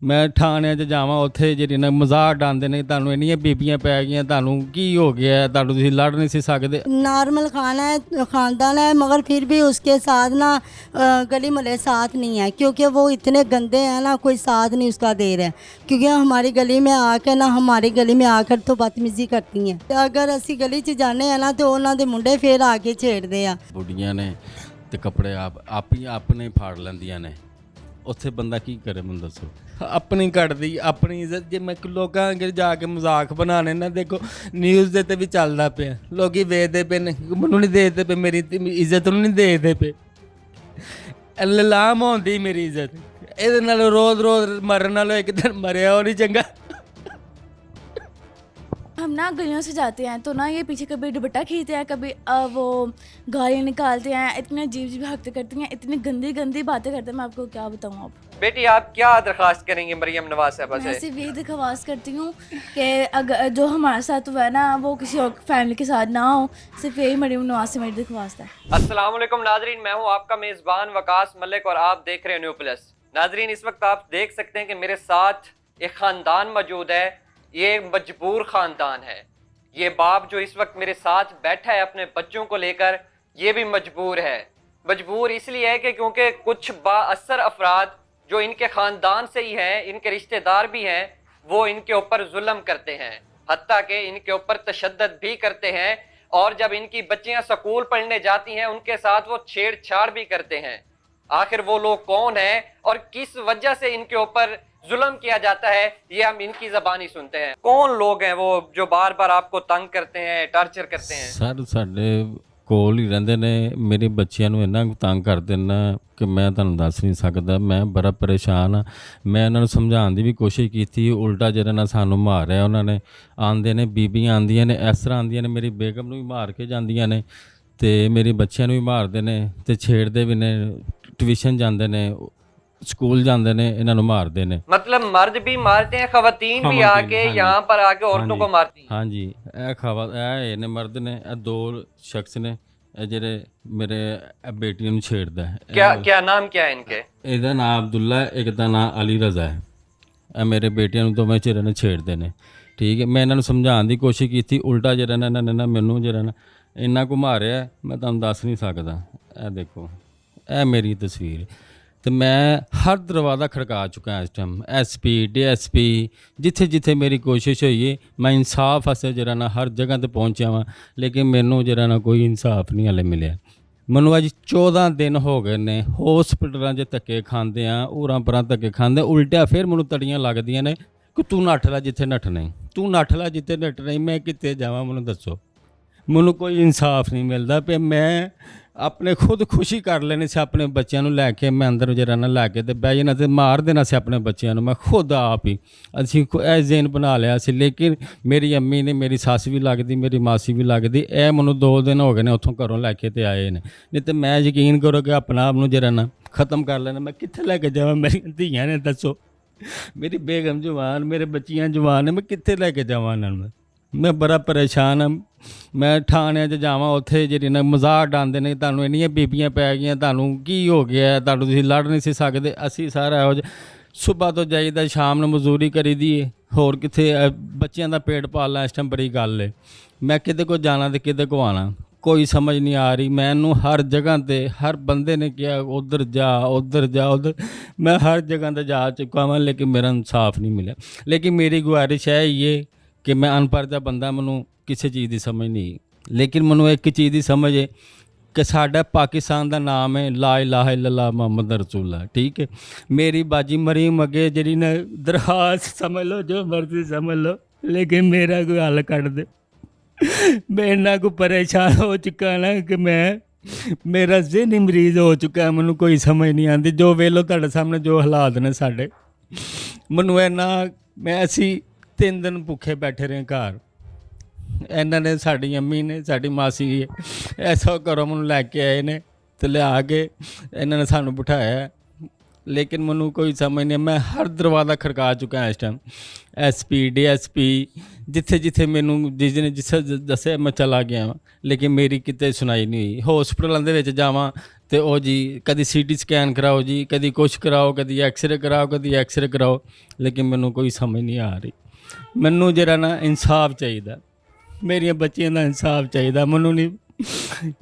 ਮੈਂ ਥਾਣਿਆਂ 'ਚ ਜਾਵਾਂ ਉੱਥੇ ਜਿਹੜੇ ਨਾ ਮਜ਼ਾਕ ਉਡਾਉਂਦੇ ਨੇ, ਤੁਹਾਨੂੰ ਇੰਨੀਆਂ ਬੀਬੀਆਂ ਪੈ ਗਈਆਂ, ਤੁਹਾਨੂੰ ਕੀ हो गया है, ਤੁਹਾਨੂੰ ਤੁਸੀਂ ਲੜ नहीं सी सकते। नॉर्मल खाना है, ख़ानदान है, मगर फिर भी उसके साथ ना गली मोहल्ले साथ नहीं है, क्योंकि वो इतने गंदे हैं ना, कोई साथ नहीं उसका दे रहा है। क्योंकि हमारी गली में आकर ना, हमारी गली में आकर तो बदतमीजी करती हैं। अगर असी गली च जाने हैं ना तो उन्होंने दे मुंडे फिर आके छेड़ते हैं। बुढ़िया ने तो कपड़े आप ही अपने फाड़ लेंदियां ने, ਉੱਥੇ ਬੰਦਾ ਕੀ ਕਰੇ ਮੈਨੂੰ ਦੱਸੋ। ਆਪਣੀ ਘਟਦੀ ਆਪਣੀ ਇੱਜ਼ਤ। ਜੇ ਮੈਂ ਲੋਕਾਂ ਅੱਗੇ ਜਾ ਕੇ ਮਜ਼ਾਕ ਬਣਾਉਣੇ ਨਾ, ਦੇਖੋ ਨਿਊਜ਼ ਦੇ 'ਤੇ ਵੀ ਚੱਲਦਾ ਪਿਆ, ਲੋਕੀ ਵੇਚਦੇ ਪਏ ਨੇ, ਮੈਨੂੰ ਨਹੀਂ ਦੇਖਦੇ ਪਏ, ਮੇਰੀ ਇੱਜ਼ਤ ਨੂੰ ਨਹੀਂ ਦੇਖਦੇ ਪਏ, ਲਾਮ ਹੁੰਦੀ ਮੇਰੀ ਇੱਜ਼ਤ। ਇਹਦੇ ਨਾਲ ਰੋਜ਼ ਰੋਜ਼ ਮਰਨ ਨਾਲੋਂ ਇੱਕ ਦਿਨ ਮਰਿਆ ਉਹ ਨਹੀਂ ਚੰਗਾ। हम ना गलियों से जाते हैं तो ना ये पीछे कभी दुपट्टा खींचते हैं, कभी वो गालियाँ निकालते हैं, इतने अजीब अजीब हरकतें करती हैं, इतनी गंदी गंदी बातें करते हैं। मैं आपको क्या बताऊँ। आप बेटी आप क्या दरख्वास्त करेंगे मरियम नवाज साहबा मैं से? सिर्फ यही दरख्वास्त करती हूँ कि अगर जो हमारे साथ हुआ है ना वो किसी और फैमिली के साथ ना हो। सिर्फ यही मरियम नवाज से मेरी दरख्वास्त है। अस्सलाम वालेकुम नाजरीन, मैं हूँ आपका मेज़बान वकास मलिक और आप देख रहे हैं न्यू प्लस। नाजरीन इस वक्त आप देख सकते हैं कि मेरे साथ एक ख़ानदान मौजूद है। ये मजबूर ख़ानदान है। ये बाप जो इस वक्त मेरे साथ बैठा है अपने बच्चों को लेकर, ये भी मजबूर है। मजबूर इसलिए है कि क्योंकि कुछ बाअसर अफराद जो इनके ख़ानदान से ही हैं, इनके रिश्तेदार भी हैं, वो इनके ऊपर जुल्म करते हैं, हत्ता कि इनके ऊपर तशद्दुद भी करते हैं। और जब इनकी बच्चियां स्कूल पढ़ने जाती हैं उनके साथ वो छेड़छाड़ भी करते हैं। आखिर वो लोग कौन हैं और किस वजह से इनके ऊपर जुल्म किया जाता है, ये हम इनकी ज़बानी सुनते हैं। कौन लोग हैं वो जो बार बार आपको तंग करते हैं, टार्चर करते हैं? ਸਰ ਸਾਡੇ ਕੋਲ ਹੀ ਰਹਿੰਦੇ ਨੇ, ਮੇਰੇ ਬੱਚਿਆਂ ਨੂੰ ਇੰਨਾ ਕੁ ਤੰਗ ਕਰਦੇ ਨੇ ਕਿ ਮੈਂ ਤੁਹਾਨੂੰ ਦੱਸ ਨਹੀਂ ਸਕਦਾ। ਮੈਂ ਬੜਾ ਪਰੇਸ਼ਾਨ ਹਾਂ। ਮੈਂ ਇਹਨਾਂ ਨੂੰ ਸਮਝਾਉਣ ਦੀ ਵੀ ਕੋਸ਼ਿਸ਼ ਕੀਤੀ, ਉਲਟਾ ਜਿਹੜਾ ਨਾ ਸਾਨੂੰ ਮਾਰਿਆ ਉਹਨਾਂ ਨੇ। ਆਉਂਦੇ ਨੇ ਬੀਬੀਆਂ ਆਉਂਦੀਆਂ ਨੇ, ਇਸ ਤਰ੍ਹਾਂ ਆਉਂਦੀਆਂ ਨੇ, ਮੇਰੀ ਬੇਗਮ ਨੂੰ ਵੀ ਮਾਰ ਕੇ ਜਾਂਦੀਆਂ ਨੇ ਅਤੇ ਮੇਰੇ ਬੱਚਿਆਂ ਨੂੰ ਵੀ ਮਾਰਦੇ ਨੇ ਅਤੇ ਛੇੜਦੇ ਵੀ ਨੇ। ਟਿਊਸ਼ਨ ਜਾਂਦੇ ਨੇ, स्कूल जाते ने, इन्हों मारते हैं। मतलब मर्द भी मारते हैं, खवातीन भी आके यहाँ पर आके औरतों को मारती हैं? हाँ जी, ने मर्द ने, दो शख्स ने जेरे मेरे बेटी नूं छेड़दा है। क्या क्या नाम क्या है इनके? इहदा नाम अब्दुल्ला है, एक दा नाम अली रज़ा है। मेरे बेटियां नूं दोवें चिरां ने छेड़दे ने। ठीक है, मैं इन्हों समझाउण दी कोशिश की, उल्टा जिहड़ा ना इन्होंने ना मैनूं जिहड़ा ना इन्ना को मारिया, मैं तुहानूं दस नहीं सकदा। ਇਹ देखो, ਇਹ मेरी तस्वीर। तो मैं हर दरवाज़ा खड़का चुका इस टाइम, SP DSP, जिथे जिथे मेरी कोशिश हुई है, मैं इंसाफ वास्ते जरा ना हर जगह ते पहुँचा वा, लेकिन मैनू जरा ना कोई इंसाफ नहीं हले मिले। मैनू अज 14 दिन हो गए ने हॉस्पिटलों 'च धक्के खांदे आ, उरां परां धक्के खांदे, उल्टा फिर मैनू तड़ियां लगदियां ने कि तू नट्ठ ला जिथे नट्ठना, तू नट्ठ ला जिथे नट्ठना। मैं कित्थे जावां, मैनू दसो। मैनू कोई इंसाफ नहीं मिलता पे। मैं अपने खुद खुशी कर लेनी से अपने बच्चों को लैके, मैं अंदर जरा ना लैके तो बह जाना तो मार देना से अपने बच्चों को। मैं खुद आप ही असी जेन बना लिया से। लेकिन मेरी अम्मी ने, मेरी सस भी लगती, मेरी मासी भी लगती, ए मैनू 2 दिन हो गए ने उत्थों घरों लैके तो आए ने। नहीं तो मैं यकीन करो कि अपना आप जरा ना ख़त्म कर लेना। मैं कित्थे लैके जावां, मेरी धियां ने दसो, मेरी बेगम जवान, मेरे बच्चियां जवान ने, मैं कित्थे लैके जावां इन्हां? मैं बड़ा परेशान हाँ। मैं थाणिਆਂ 'ਚ ਜਾਵਾਂ ਉੱਥੇ ਜਿਹੜੇ ਨਾ ਮਜ਼ਾਕ ਉਡਾਉਂਦੇ ਨੇ, ਤੁਹਾਨੂੰ ਇੰਨੀਆਂ ਬੀਬੀਆਂ ਪੈ ਗਈਆਂ, ਤੁਹਾਨੂੰ ਕੀ ਹੋ ਗਿਆ ਹੈ, ਤੁਹਾਨੂੰ ਤੁਸੀਂ ਲੜ ਨਹੀਂ ਸੀ ਸਕਦੇ। ਅਸੀਂ ਸਾਰਾ ਇਹੋ ਜਿਹਾ ਸੁਬਾਹ ਤੋਂ ਜਾਈਦਾ, ਸ਼ਾਮ ਨੂੰ ਮਜ਼ਦੂਰੀ ਕਰੀਦੀ ਹੈ, ਹੋਰ ਕਿੱਥੇ ਬੱਚਿਆਂ ਦਾ ਪੇਟ ਪਾਲਣਾ ਇਸ ਟਾਈਮ ਬੜੀ ਗੱਲ ਹੈ। ਮੈਂ ਕਿਤੇ ਕੋ ਜਾਣਾ ਤੇ ਕਿਤੇ ਕੋ ਆਉਣਾ, ਕੋਈ ਸਮਝ ਨਹੀਂ ਆ ਰਹੀ। ਮੈਨੂੰ ਹਰ ਜਗ੍ਹਾ 'ਤੇ ਹਰ ਬੰਦੇ ਨੇ ਕਿਹਾ ਉੱਧਰ ਜਾ ਉੱਧਰ ਜਾ ਉੱਧਰ, ਮੈਂ ਹਰ ਜਗ੍ਹਾ 'ਤੇ ਜਾ ਚੁੱਕਾ ਹਾਂ, ਲੇਕਿन मेरा इंसाफ नहीं मिला। लेकिन मेरी गुजारिश है ये कि मैं अनपढ़ दा बंदा, मैनू किसी चीज़ की समझ नहीं। लेकिन मैनू एक चीज़ की समझ है कि साडा पाकिस्तान का नाम है ला इलाहा इल्लल्लाह मुहम्मद रसूलुल्लाह। ठीक है, मेरी बाजी मरीम अगे जी ना दरखास्त समझ लो, जो मर्जी समझ लो, लेकिन मेरा कोई हल कर दे। मैं इन्ना को परेशान हो चुका ना कि मैं मेरा ज़हनी मरीज़ हो चुका है। मैनू कोई समझ नहीं आती। जो वेलो तुहाडे सामने जो हालात ने साडे, मैनू इन्ना, मैं असी 3 दिन भुखे बैठे रहे घर। इन्हों ने, साड़ी अम्मी ने, साड़ी मासी ऐसा घरों मैनू लैके आए ने तो लिया के इन्होंने सानू बिठाया। लेकिन मैनू कोई समझ नहीं। मैं हर दरवाज़ा खड़का चुका इस टाइम, SP DSP, जिथे जिथे मैनू जिसे दसे मैं चला गया वा, लेकिन मेरी किते सुनाई नहीं हुई। हॉस्पिटलों के जावां ਤੇ ਉਹ ਜੀ ਕਦੀ ਸੀਟੀ ਸਕੈਨ ਕਰਾਓ ਜੀ, ਕਦੀ ਕੁਛ ਕਰਾਓ, ਕਦੀ ਐਕਸਰੇ ਕਰਾਓ, ਕਦੀ ਐਕਸਰੇ ਕਰਾਓ, ਲੇਕਿਨ ਮੈਨੂੰ ਕੋਈ ਸਮਝ ਨਹੀਂ ਆ ਰਹੀ। ਮੈਨੂੰ ਜਿਹੜਾ ਨਾ ਇਨਸਾਫ ਚਾਹੀਦਾ, ਮੇਰੀਆਂ ਬੱਚੀਆਂ ਦਾ ਇਨਸਾਫ ਚਾਹੀਦਾ ਮੈਨੂੰ।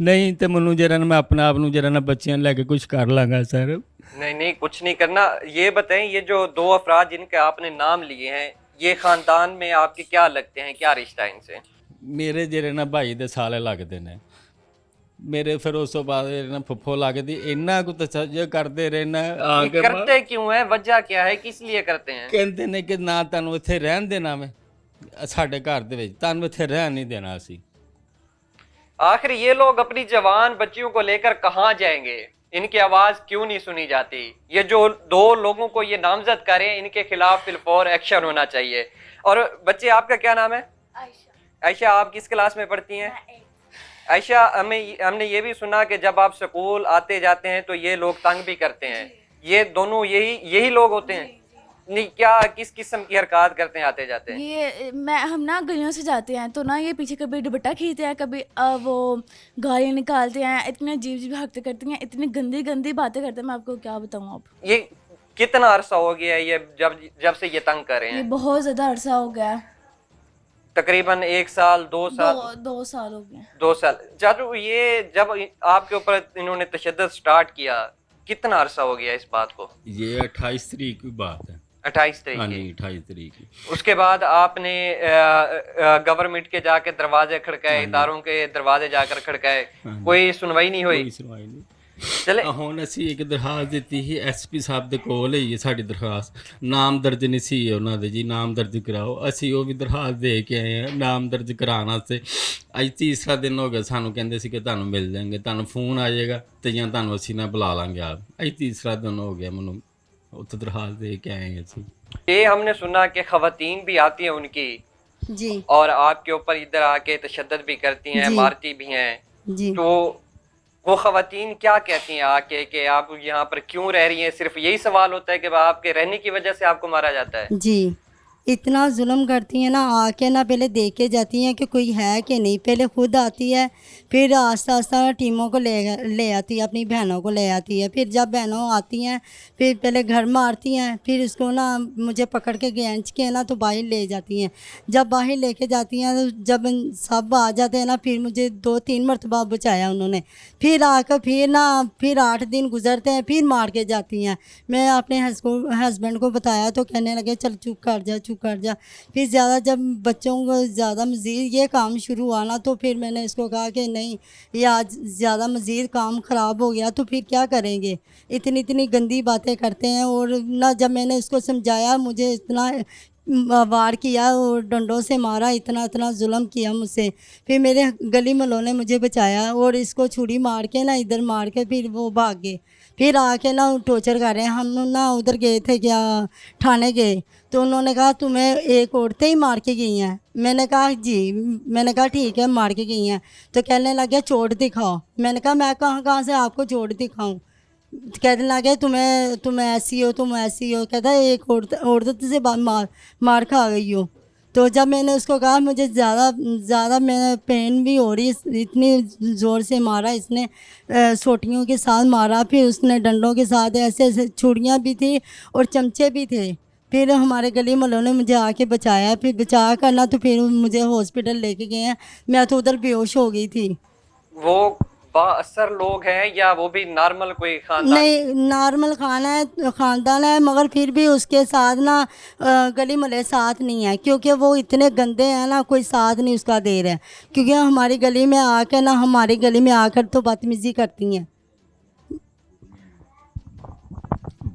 ਨਹੀਂ ਤੇ ਮੈਨੂੰ ਜਿਹੜਾ ਨਾ ਮੈਂ ਆਪਣੇ ਆਪ ਨੂੰ ਜਿਹੜਾ ਨਾ ਬੱਚਿਆਂ ਨੂੰ ਲੈ ਕੇ ਕੁਛ ਕਰ ਲਾਂਗਾ ਸਰ। नहीं नहीं, कुछ नहीं करना। ये बताएं, ये जो 2 अफराद जिनके आपने नाम लिए हैं, ये खानदान में आपके क्या लगते हैं, क्या रिश्ता है इनसे? ਮੇਰੇ ਜਿਹੜੇ ਨਾ ਭਾਈ ਦੇ ਸਾਲੇ ਲੱਗਦੇ ਨੇ ਮੇਰੇ। ਫਿਰ ਉਸ ਤੋਂ ਬਾਅਦ ਜਿਹੜੇ ਨਾ ਫੁੱਫੋ ਲੱਗਦੀ, ਇੰਨਾ ਕੁ ਤਸੱਜੁਦ ਕਰਦੇ ਰਹਿਣਾ ਆ ये ਕੇ करते क्यों है, वजह क्या है, किस लिए करते हैं? ਕਹਿੰਦੇ ਨੇ ਕਿ ਨਾ ਤੁਹਾਨੂੰ ਇੱਥੇ ਰਹਿਣ ਦੇਣਾ ਮੈਂ, ਸਾਡੇ ਘਰ ਦੇ ਵਿੱਚ ਤੁਹਾਨੂੰ ਇੱਥੇ ਰਹਿਣ ਨਹੀਂ ਦੇਣਾ ਅਸੀਂ। आखिर ये लोग अपनी जवान बच्चियों को लेकर कहाँ जाएंगे? इनकी आवाज क्यों नहीं सुनी जाती? ये जो 2 लोगों को ये नामजद करें, इनके खिलाफ फिलफौर एक्शन होना चाहिए। और बच्चे, आपका क्या नाम है? आयशा, आप किस क्लास में पढ़ती हैं? आयशा, हमने ये भी सुना कि जब आप स्कूल आते जाते हैं तो ये लोग तंग भी करते हैं। ये दोनों यही लोग होते हैं? नहीं, क्या किस किस्म की हरकत करते हैं आते जाते हैं? ये हम ना गलियों से जाते हैं तो ना ये पीछे कभी दुपट्टा खींचते हैं, कभी वो गालियाँ निकालते हैं, इतने अजीब अजीब हरकतें करती हैं, इतनी गंदी गंदी बातें करते हैं, मैं आपको क्या बताऊँ। आप ये कितना अरसा हो गया है ये जब से ये तंग कर रहे ये हैं? बहुत ज़्यादा अरसा हो गया है। तकरीबन 1 साल 2 साल? 2 साल हो गए। 2 साल। चाचू, ये जब आपके ऊपर इन्होंने तशद्दुद स्टार्ट किया, कितना अरसा हो गया इस बात को? ये 28 तारीख की बात है। 28 हाँ तारीख जी, की। 28 तारीख की। उसके बाद आपने गवर्नमेंट के जाके दरवाजे खड़काए, इदारों के दरवाजे जाकर खड़काए, कोई सुनवाई नहीं हुई? ਕੋਈ ਸੁਣਵਾਈ ਨਹੀਂ। चले, ਹੁਣ ਅਸੀਂ ਇੱਕ ਦਰਖਾਸਤ ਦਿੱਤੀ ਸੀ ਐਸਪੀ ਸਾਹਿਬ ਦੇ ਕੋਲ ਹੀ ਹੈ ਸਾਡੀ ਦਰਖਾਸਤ। ਨਾਮ ਦਰਜ ਨਹੀਂ ਸੀ ਉਹਨਾਂ ਦੇ ਜੀ, ਨਾਮ ਦਰਜ ਕਰਾਓ। ਅਸੀਂ ਉਹ ਵੀ ਦਰਖਾਸਤ ਦੇ ਕੇ ਆਏ ਹਾਂ ਨਾਮ ਦਰਜ ਕਰਾਉਣ ਵਾਸਤੇ। ਅੱਜ ਤੀਸਰਾ ਦਿਨ ਹੋ ਗਿਆ, ਸਾਨੂੰ ਕਹਿੰਦੇ ਸੀ ਕਿ ਤੁਹਾਨੂੰ ਮਿਲ ਜਾਣਗੇ, ਤੁਹਾਨੂੰ ਫੋਨ ਆ ਜਾਏਗਾ ਤੇ ਜਾਂ ਤੁਹਾਨੂੰ ਅਸੀਂ ਨਾ ਬੁਲਾ ਲਾਂਗੇ ਆਪ। ਅੱਜ ਤੀਸਰਾ ਦਿਨ ਹੋ ਗਿਆ, ਮੈਨੂੰ ਉੱਥੇ ਦਰਖਾਸਤ ਦੇ ਕੇ ਆਏ ਅਸੀਂ। ये हमने सुना कि खवातीन भी आती हैं उनकी जी और आपके ऊपर इधर आके तशद्दुद भी करती हैं, जी। मारती भी हैं। जी तो वो खवातीन क्या कहती हैं आके कि आप यहाँ पर क्यों रह रही हैं? सिर्फ यही सवाल होता है कि आपके रहने की वजह से आपको मारा जाता है? जी, इतना जुल्म करती हैं ना, आके ना पहले देख के जाती हैं कि कोई है कि नहीं, पहले खुद आती है, फिर आस्ता आस्ता टीमों को ले आती है, अपनी बहनों को ले आती है। फिर जब बहनों आती हैं फिर पहले घर मारती हैं, फिर उसको ना मुझे पकड़ के खींच के ना तो बाहर ले जाती हैं। जब बाहर लेके जाती हैं तो जब सब आ जाते हैं ना, फिर मुझे 2-3 मरतबा बचाया उन्होंने। फिर आकर फिर 8 दिन गुजरते हैं, फिर मार के जाती हैं। मैं अपने हस्बैंड को बताया तो कहने लगे चल चुप कर जा, चुप कर जा। फिर ज़्यादा जब बच्चों को ज़्यादा मज़ीद ये काम शुरू हुआ ना, तो फिर मैंने इसको कहा कि नहीं, ये आज ज़्यादा मज़ीद काम ख़राब हो गया तो फिर क्या करेंगे। इतनी इतनी गंदी बातें करते हैं। और ना जब मैंने इसको समझाया, मुझे इतना वार किया और डंडों से मारा, इतना इतना जुल्म किया मुझसे। फिर मेरे गली वालों ने मुझे बचाया और इसको छुरी मार के ना इधर मार के फिर वो भाग गए। फिर आके ना टॉर्चर कर रहे हैं। हम ना उधर गए थे, क्या थाने गए, तो उन्होंने कहा तुम्हें एक औरतें ही मार के गई हैं। मैंने कहा जी, मैंने कहा ठीक है मार के गई हैं। तो कहने लगे चोट दिखाओ। मैंने कहा मैं कहाँ से आपको चोट दिखाऊं। कहने लगे तुम ऐसी हो, तुम ऐसी हो। कहता है एक औरत से मार खा गई हो। तो जब मैंने उसको कहा मुझे ज़्यादा मैं पेन भी हो रही, इतनी ज़ोर से मारा इसने, सोटियों के साथ मारा। फिर उसने डंडों के साथ ऐसे ऐसे छुरियाँ भी थी और चमचे भी थे। फिर हमारे गली वालों ने मुझे आके बचाया। फिर बचा कर ना तो फिर मुझे हॉस्पिटल लेके गए हैं। मैं तो उधर बेहोश हो गई थी। वो बाअसर लोग हैं या वो भी नॉर्मल कोई खानदान? नहीं, नॉर्मल ख़ानदान है, मगर फिर भी उसके साथ ना गली मले साथ नहीं है, क्योंकि वो इतने गंदे हैं ना, कोई साथ नहीं उसका दे रहा है। क्योंकि हमारी गली में आकर ना, हमारी गली में आकर तो बदतमीज़ी करती हैं।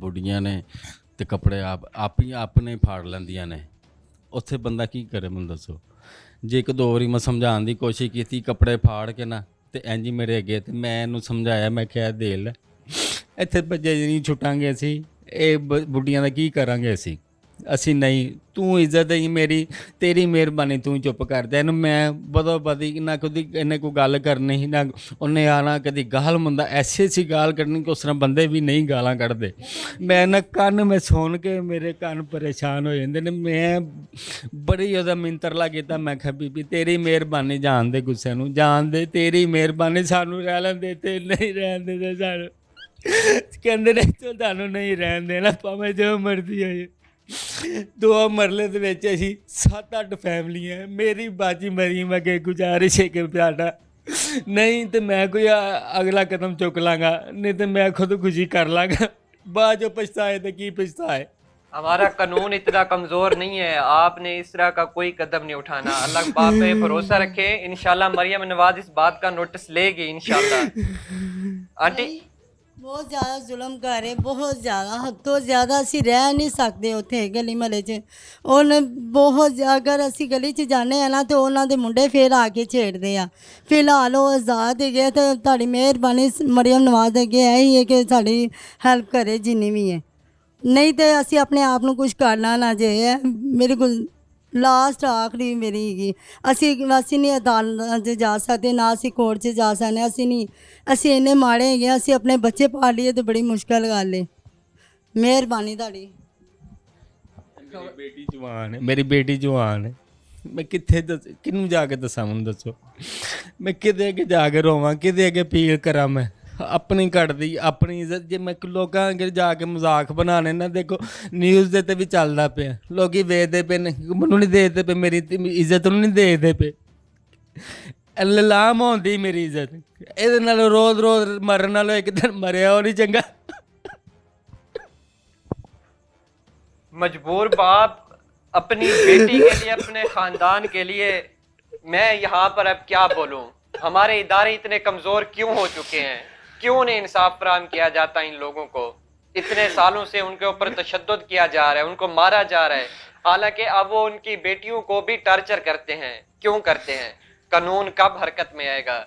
ਬੁੱਢੀਆਂ ਨੇ ਤੇ ਕੱਪੜੇ ਆਪ ਹੀ ਆਪਣੇ ਫਾੜ ਲੈਂਦੀਆਂ ਨੇ। ਉੱਥੇ ਬੰਦਾ ਕੀ ਕਰੇ ਮੈਨੂੰ ਦੱਸੋ। ਜੇ ਇੱਕ ਦੋ ਵਾਰੀ ਮੈਂ ਸਮਝਾਉਣ ਦੀ ਕੋਸ਼ਿਸ਼ ਕੀਤੀ, ਕੱਪੜੇ ਫਾੜ ਕੇ ਨਾ ਤੇ ਇੰਝ ਹੀ ਮੇਰੇ ਅੱਗੇ, ਤੇ ਮੈਂ ਇਹਨੂੰ ਸਮਝਾਇਆ, ਮੈਂ ਕਿਹਾ ਦੇ ਲੈ, ਇੱਥੇ ਭੱਜੇ ਨਹੀਂ ਛੁੱਟਾਂਗੇ ਅਸੀਂ, ਇਹ ਬੁੱਢੀਆਂ ਦਾ ਕੀ ਕਰਾਂਗੇ ਅਸੀਂ। ਅਸੀਂ ਨਹੀਂ, ਤੂੰ ਇੱਜ਼ਤ ਹੀ ਮੇਰੀ, ਤੇਰੀ ਮਿਹਰਬਾਨੀ, ਤੂੰ ਚੁੱਪ ਕਰ ਜਾ। ਇਹਨੂੰ ਮੈਂ ਬਦੋ ਬਦੀ ਨਾ ਕਦੀ ਇਹਨੇ ਕੋਈ ਗੱਲ ਕਰਨੀ ਸੀ ਨਾ ਉਹਨੇ ਆਣਾ ਕਦੀ ਗਾਲ ਮੰਦਾ, ਐਸੀ ਗਾਲ ਕੱਢਣੀ ਕਿ ਉਸ ਤਰ੍ਹਾਂ ਬੰਦੇ ਵੀ ਨਹੀਂ ਗਾਲਾਂ ਕੱਢਦੇ। ਮੈਂ ਨਾ ਕੰਨ ਮੈਂ ਸੁਣ ਕੇ ਮੇਰੇ ਕੰਨ ਪਰੇਸ਼ਾਨ ਹੋ ਜਾਂਦੇ ਨੇ। ਮੈਂ ਬੜੀ ਉਹਦਾ ਮਿੰਤਰਲਾ ਕੀਤਾ, ਮੈਂ ਕਿਹਾ ਬੀਬੀ ਤੇਰੀ ਮਿਹਰਬਾਨੀ, ਜਾਣ ਦੇ ਗੁੱਸੇ ਨੂੰ, ਜਾਣ ਦੇ, ਤੇਰੀ ਮਿਹਰਬਾਨੀ, ਸਾਨੂੰ ਰਹਿ ਲੈਣ ਦੇ, ਤੇ ਨਹੀਂ ਰਹਿਣ ਦੇ ਸਾਨੂੰ। ਕਹਿੰਦੇ ਨੇ ਤੁਹਾਨੂੰ ਨਹੀਂ ਰਹਿਣ ਦੇਣਾ ਭਾਵੇਂ ਜੋ ਮਰਜ਼ੀ ਹੋਏ। 2 ਮਰਲੇ ਦੇ ਵਿੱਚ ਅਸੀਂ 7-8 ਫੈਮਲੀਆਂ, ਮੇਰੀ ਬਾਜੀ ਮਰੀ ਮੈਂ ਕਿ ਗੁਜ਼ਾਰਿਸ਼ ਹੈ ਕਿ ਸਾਡਾ ਨਹੀਂ ਤੇ ਮੈਂ ਕੋਈ ਅਗਲਾ ਕਦਮ ਚੁੱਕ ਲਾਂਗਾ, ਨਹੀਂ ਤੇ ਮੈਂ ਖੁਦਕੁਸ਼ੀ ਕਰ ਲਾਂਗਾ। ਬਾਅਦ ਜੋ ਪਛਤਾਏ तो की पछताए। हमारा कानून इतना कमज़ोर नहीं है, आपने इस तरह का कोई कदम नहीं उठाना। अल्लाह पाक पे भरोसा रखें, इंशाल्लाह मरियम नवाज इस बात का नोटिस लेगी इंशाल्लाह। आंटी ਬਹੁਤ ਜ਼ਿਆਦਾ ਜ਼ੁਲਮ ਕਰ ਰਹੇ, ਬਹੁਤ ਜ਼ਿਆਦਾ, ਹੱਦ ਤੋਂ ਜ਼ਿਆਦਾ। ਅਸੀਂ ਰਹਿ ਨਹੀਂ ਸਕਦੇ ਉੱਥੇ ਗਲੀ ਮਹੱਲੇ 'ਚ। ਉਹਨੇ ਬਹੁਤ ਅਗਰ ਅਸੀਂ ਗਲੀ 'ਚ ਜਾਂਦੇ ਹਾਂ ਨਾ ਤੇ ਉਹਨਾਂ ਦੇ ਮੁੰਡੇ ਫੇਰ ਆ ਕੇ ਛੇੜਦੇ ਆ। ਫਿਲਹਾਲ ਉਹ ਆਜ਼ਾਦ ਹੈਗੇ ਤੇ ਤੁਹਾਡੀ ਮਿਹਰਬਾਨੀ ਮਰੀਮ ਨਵਾਜ਼ ਅੱਗੇ ਇਹੀ ਹੈ ਕਿ ਸਾਡੀ ਹੈਲਪ ਕਰੇ ਜਿੰਨੀ ਵੀ ਹੈ, ਨਹੀਂ ਤੇ ਅਸੀਂ ਆਪਣੇ ਆਪ ਨੂੰ ਕੁਝ ਕਰਨਾ ਨਾ ਜੇ। ਮੇਰੇ ਕੋਲ ਲਾਸਟ ਆਖਰੀ ਮੇਰੀ ਹੈਗੀ। ਅਸੀਂ ਨਹੀਂ ਅਦਾਲਤ 'ਚ ਜਾ ਸਕਦੇ, ਨਾ ਅਸੀਂ ਕੋਰਟ 'ਚ ਜਾ ਸਕਦੇ। ਅਸੀਂ ਇੰਨੇ ਮਾੜੇ ਹੈਗੇ, ਅਸੀਂ ਆਪਣੇ ਬੱਚੇ ਪਾਲ ਲਈਏ ਤੇ ਬੜੀ ਮੁਸ਼ਕਲ ਗੱਲ ਹੈ। ਮਿਹਰਬਾਨੀ ਤੁਹਾਡੀ। ਮੇਰੀ ਬੇਟੀ ਜਵਾਨ ਹੈ, ਮੇਰੀ ਬੇਟੀ ਜਵਾਨ ਹੈ। ਮੈਂ ਕਿੱਥੇ ਕਿਹਨੂੰ ਜਾ ਕੇ ਦੱਸਾਂ, ਮੈਨੂੰ ਦੱਸੋ। ਮੈਂ ਕਿਤੇ ਅੱਗੇ ਜਾ ਕੇ ਰੋਵਾਂ, ਕਿਤੇ ਅੱਗੇ ਅਪੀਲ ਕਰਾਂ। ਮੈਂ ਆਪਣੀ ਘੜਦੀ ਆਪਣੀ ਇੱਜ਼ਤ ਜੇ ਮੈਂ ਲੋਕਾਂ ਅੱਗੇ ਜਾ ਕੇ ਮਜ਼ਾਕ ਬਣਾਉਣੇ ਨਾ, ਦੇਖੋ ਨਿਊਜ਼ ਦੇ ਤੇ ਵੀ ਚੱਲਦਾ ਪਿਆ, ਲੋਕੀ ਵੇਖਦੇ ਪਏ ਨੇ, ਮੈਨੂੰ ਨਹੀਂ ਦੇਖਦੇ ਪਏ, ਮੇਰੀ ਇੱਜ਼ਤ ਨੂੰ ਨਹੀਂ ਦੇਖਦੇ ਪਏ। ਲਾਮ ਹੁੰਦੀ ਮੇਰੀ ਇੱਜ਼ਤ। ਇਹਦੇ ਨਾਲ ਰੋਜ਼ ਮਰਨ ਨਾਲੋਂ ਇੱਕ ਦਿਨ ਮਰਿਆ ਉਹ ਨਹੀਂ ਚੰਗਾ। मजबूर बाप अपनी बेटी के लिए, अपने ख़ानदान के लिए, मैं यहाँ पर अब क्या बोलूँ। हमारे इदारे इतने कमज़ोर क्यों हो चुके हैं, क्यों नहीं इंसाफ फराहम किया जाता इन लोगों को। इतने सालों से उनके ऊपर तशद्दुद किया जा रहा है, उनको मारा जा रहा है, हालांकि अब वो उनकी बेटियों को भी टॉर्चर करते हैं। क्यों करते हैं, कानून कब हरकत में आएगा।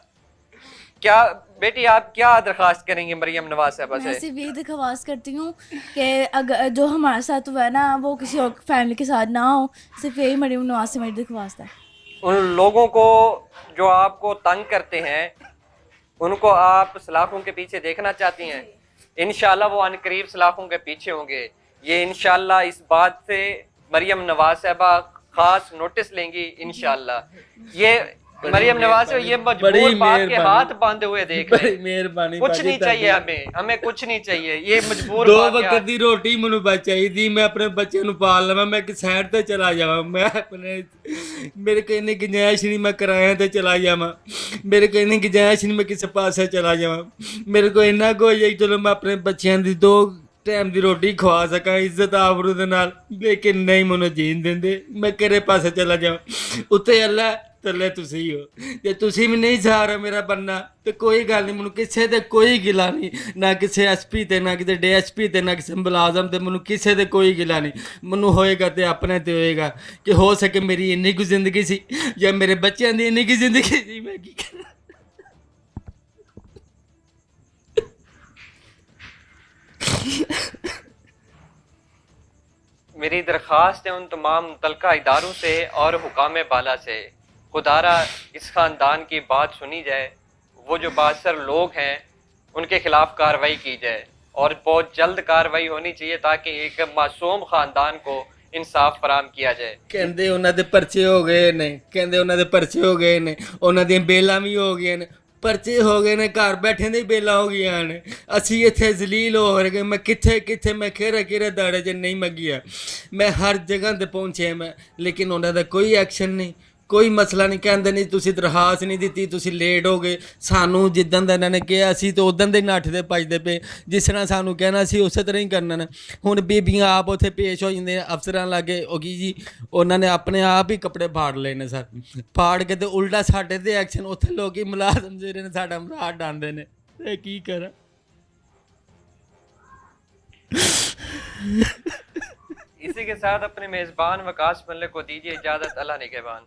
क्या बेटी आप क्या दरख्वास्त करेंगे मरियम नवाज साहबा मैं से। सिर्फ यही दरख्वास्त करती हूँ कि अगर जो हमारे साथ हुआ है ना वो किसी और फैमिली के साथ ना हो, सिर्फ यही मरियम नवाज से मेरी दरख्वास्त है। उन लोगों को जो आपको तंग करते हैं उनको आप सलाखों के पीछे देखना चाहती हैं, इंशाल्लाह वो अनकरीब सलाखों के पीछे होंगे। ये इंशाल्लाह इस बात से मरियम नवाज साहबा खास नोटिस लेंगी इंशाल्लाह। ये मरियम नवाज से ये मजबूर बाप के हाथ बांधे हुए देख रहे हैं। ਮਿਹਰਬਾਨੀ कुछ नहीं चाहिए हमें कुछ नहीं चाहिए। ये मजबूर 2 बाप के ਵਕਤ ਦੀ ਰੋਟੀ ਮੈਨੂੰ ਬਚ ਚਾਹੀਦੀ, ਮੈਂ ਆਪਣੇ ਬੱਚੇ ਨੂੰ ਪਾਲ ਲਵਾਂ, ਮੈਂ ਕਿ ਸਾਈਡ ਤੇ ਚਲਾ ਜਾਵਾਂ, ਮੈਂ ਆਪਣੇ ਮੇਰੇ ਕੋਲ ਇੰਨੀ ਗੁੰਜਾਇਸ਼ ਨਹੀਂ ਮੈਂ ਕਿਰਾਏ ਤੇ ਚਲਾ ਜਾਵਾਂ, ਮੇਰੇ ਕੋਲ ਇੰਨੀ ਗੁੰਜਾਇਸ਼ ਨਹੀਂ ਮੈਂ ਕਿਸੇ ਪਾਸੇ ਚਲਾ ਜਾਵਾਂ, ਮੇਰੇ ਕੋਲ ਇੰਨਾ ਕੁ ਹੋ ਜਾਏ ਚਲੋ ਮੈਂ ਆਪਣੇ ਬੱਚਿਆਂ ਦੀ 2 ਟਾਈਮ ਦੀ ਰੋਟੀ ਖਵਾ ਸਕਾਂ ਇੱਜ਼ਤ ਆਬਰੂ ਦੇ ਨਾਲ। ਲੇਕਿਨ ਨਹੀਂ ਮੈਨੂੰ ਜੀਣ ਦਿੰਦੇ, ਮੈਂ ਕਿਹੜੇ ਪਾਸੇ ਚਲਾ ਜਾਵਾਂ। ਉੱਤੇ ਅੱਲਾ ਥੱਲੇ ਤੁਸੀਂ ਹੋ, ਜੇ ਤੁਸੀਂ ਵੀ ਨਹੀਂ ਸਹਾਰਾ ਮੇਰਾ ਬੰਨਾ ਤੇ ਕੋਈ ਗੱਲ ਨਹੀਂ, ਮੈਨੂੰ ਕਿਸੇ ਤੇ ਕੋਈ ਗਿਲਾ ਨਹੀਂ, ਨਾ ਕਿਸੇ ਐਸਪੀ ਤੇ, ਨਾ ਕਿਸੇ ਡੀਐਸਪੀ ਤੇ, ਨਾ ਕਿਸੇ ਮੁਲਾਜ਼ਮ ਤੇ, ਮੈਨੂੰ ਕਿਸੇ ਤੇ ਕੋਈ ਗਿਲਾ ਨਹੀਂ। ਮੈਨੂੰ ਹੋਏਗਾ ਤੇ ਆਪਣੇ ਤੇ ਹੋਏਗਾ ਕਿ ਹੋ ਸਕੇ ਮੇਰੀ ਇੰਨੀ ਕੁ ਜ਼ਿੰਦਗੀ ਸੀ ਜਾਂ ਮੇਰੇ ਬੱਚਿਆਂ ਦੀ ਇੰਨੀ ਕੁ ਜ਼ਿੰਦਗੀ ਸੀ, ਮੈਂ ਕੀ ਕਰਾਂ। मेरी दरख्वास्त है उन तमाम मुतलका इदारों से और हुकाम बाला से, खुदारा इस ख़ानदान की बात सुनी जाए, वो जो बासर लोग हैं उनके ख़िलाफ़ कार्रवाई की जाए और बहुत जल्द कार्रवाई होनी चाहिए ताकि एक मासूम ख़ानदान को इंसाफ फराहम किया जाए। ਕਹਿੰਦੇ ਉਹਨਾਂ ਦੇ ਪਰਚੇ ਹੋ ਗਏ ਨੇ, ਕਹਿੰਦੇ ਉਹਨਾਂ ਦੇ ਪਰਚੇ ਹੋ ਗਏ ਨੇ, ਉਹਨਾਂ ਦੀਆਂ ਬੇਲਾਂ ਵੀ ਹੋ ਗਈਆਂ ਨੇ, ਪਰਚੇ ਹੋ ਗਏ ਨੇ, ਘਰ ਬੈਠੇ ਦੇ ਬੇਲਾਂ ਹੋ ਗਈਆਂ ਨੇ। ਅਸੀਂ ਇੱਥੇ ਜ਼ਲੀਲ ਹੋ ਰਹੇ, ਮੈਂ ਕਿੱਥੇ ਮੈਂ ਕਿਹੜੇ ਦਾੜੇ 'ਚ ਨਹੀਂ ਮੰਗਿਆ, ਮੈਂ ਹਰ ਜਗ੍ਹਾ ਤੇ ਪਹੁੰਚਿਆ ਮੈਂ, ਲੇਕਿਨ ਉਹਨਾਂ ਦਾ ਕੋਈ ਐਕਸ਼ਨ ਨਹੀਂ, ਕੋਈ ਮਸਲਾ ਨਹੀਂ। ਕਹਿੰਦੇ ਨਹੀਂ ਤੁਸੀਂ ਦਰਖਾਸਤ ਨਹੀਂ ਦਿੱਤੀ, ਤੁਸੀਂ ਲੇਟ ਹੋ ਗਏ। ਸਾਨੂੰ ਜਿੱਦਾਂ ਦਾ ਇਹਨਾਂ ਨੇ ਕਿਹਾ ਅਸੀਂ ਤਾਂ ਉਦੋਂ ਦੇ ਨੱਠਦੇ ਭੱਜਦੇ ਪਏ, ਜਿਸ ਤਰ੍ਹਾਂ ਸਾਨੂੰ ਕਹਿਣਾ ਸੀ ਉਸੇ ਤਰ੍ਹਾਂ ਹੀ ਕਰਨਾ ਨੇ। ਹੁਣ ਬੀਬੀਆਂ ਆਪ ਉੱਥੇ ਪੇਸ਼ ਹੋ ਜਾਂਦੇ ਅਫਸਰਾਂ ਲਾਗੇ, ਉਹ ਕੀ ਜੀ ਉਹਨਾਂ ਨੇ ਆਪਣੇ ਆਪ ਹੀ ਕੱਪੜੇ ਫਾੜ ਲਏ ਨੇ ਸਰ, ਫਾੜ ਕੇ ਤੇ ਉਲਟਾ ਸਾਡੇ ਤੇ ਐਕਸ਼ਨ। ਉੱਥੇ ਲੋਕੀ ਮੁਲਾਜ਼ਮ ਜਿਹੜੇ ਨੇ ਸਾਡਾ ਮਰਾੜ ਡਾਂਦੇ ਨੇ, ਇਹ ਕੀ ਕਰਾਂ। इसी के साथ अपने मेज़बान वकास मलिक को दीजिए इजाज़त। अल्लाह निगहबान।